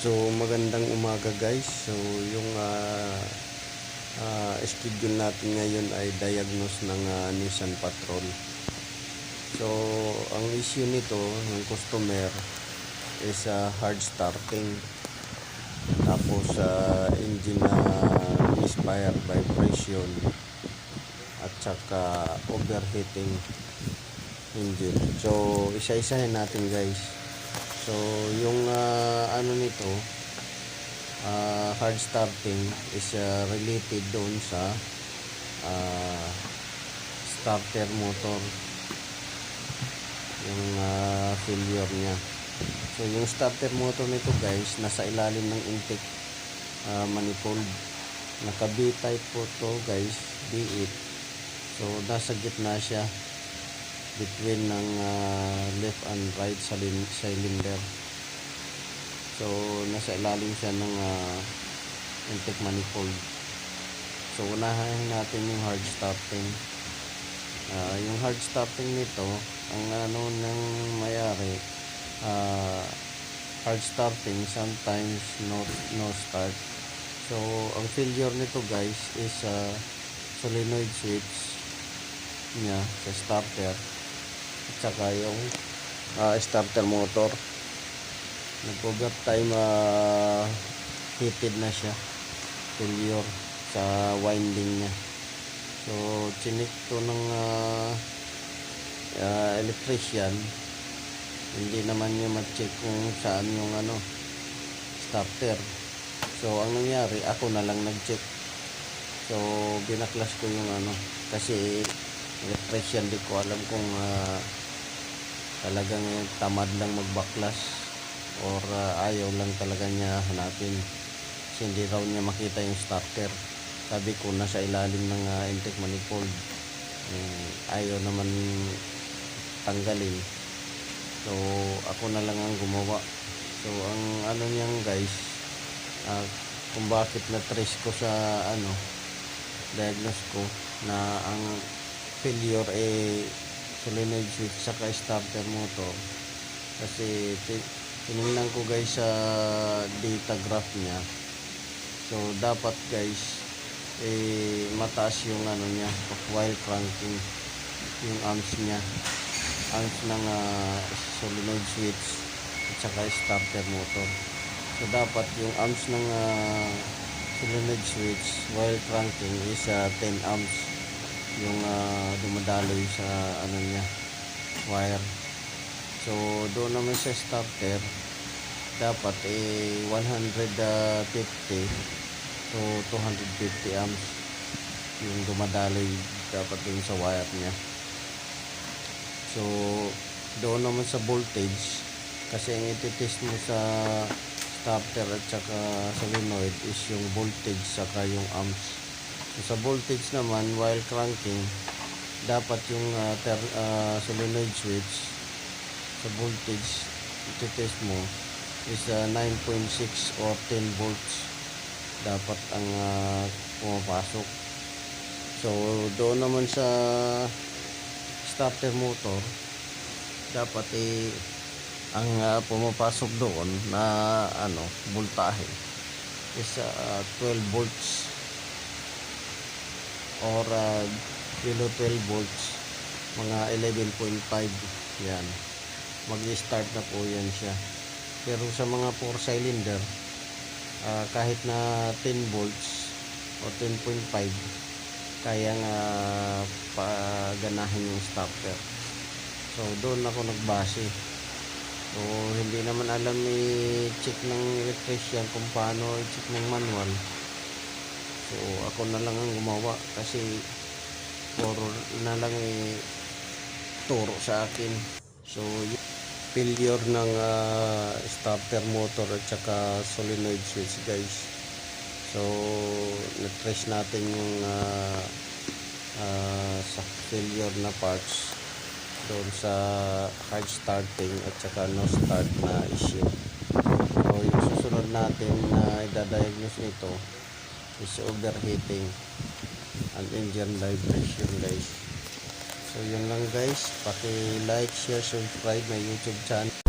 So magandang umaga guys. So yung schedule natin ngayon ay diagnose ng Nissan Patrol. So ang issue nito ng customer is hard starting, tapos engine misfire vibration at saka overheating engine. So isa-isahin natin guys. So yung ano nito, hard starting is related doon sa starter motor, yung failure niya. So yung starter motor nito guys, nasa ilalim ng intake manifold. Naka B type po to guys, B8. So nasa gitna siya between ng left and right cylinder. So nasa ilalim siya ng intake manifold. So unahin natin yung hard starting. Yung hard starting nito, ang ano nang mayari, hard starting, sometimes no start. So ang failure nito guys is solenoid switch niya sa starter at saka yung starter motor. Nag-overtime heated na siya, failure sa winding niya. So chinik to ng electrician, hindi naman niya ma-check kung saan yung ano starter. So ang nangyari, ako na lang nag-check. So binaklas ko yung ano, kasi electrician, di ko alam kung talagang tamad lang magbaklas or ayaw lang talaga niya hanapin, kasi hindi raw niya makita yung starter. Sabi ko nasa ilalim ng intake manifold, ayaw naman tanggalin. So ako na lang ang gumawa. So ang ano niyan guys, kung bakit na-trace ko sa ano, diagnose ko na ang failure solenoid switch saka starter motor, kasi tinignan ko guys sa data graph niya. So dapat guys mataas yung ano niya while cranking, yung amps niya, amps ng solenoid switch at saka starter motor. So dapat yung amps ng solenoid switch while cranking is 10 amps yung dumadaloy sa ano niya, wire. So doon naman sa starter, dapat 150 to 250 amps yung dumadaloy dapat dun sa wire niya. So doon naman sa voltage, kasi ang ititest mo sa starter at saka solenoid is yung voltage saka yung amps. So, sa voltage naman, while cranking, dapat yung solenoid switch sa voltage ititest mo is 9.6 or 10 volts dapat ang pumapasok. So doon naman sa starter motor, dapat ang pumapasok doon na ano voltahe is 12 volts or below 12 volts, mga 11.5. yan, mag-start na po yan siya. Pero sa mga 4 cylinder, kahit na 10 volts o 10.5, kaya nga paganahin yung starter. So doon ako nagbase. So hindi naman alam i-check ng electrician kung paano i-check ng manual. So ako na lang ang gumawa, kasi puro na lang turo sa akin. So failure ng starter motor at saka solenoid switch guys. So na-trace natin yung sa failure na parts doon sa hard starting at saka no start na issue. So yung susunod natin na idadiagnose nito is overheating and engine vibration guys. So yun lang guys, paki-like, share, subscribe my YouTube channel.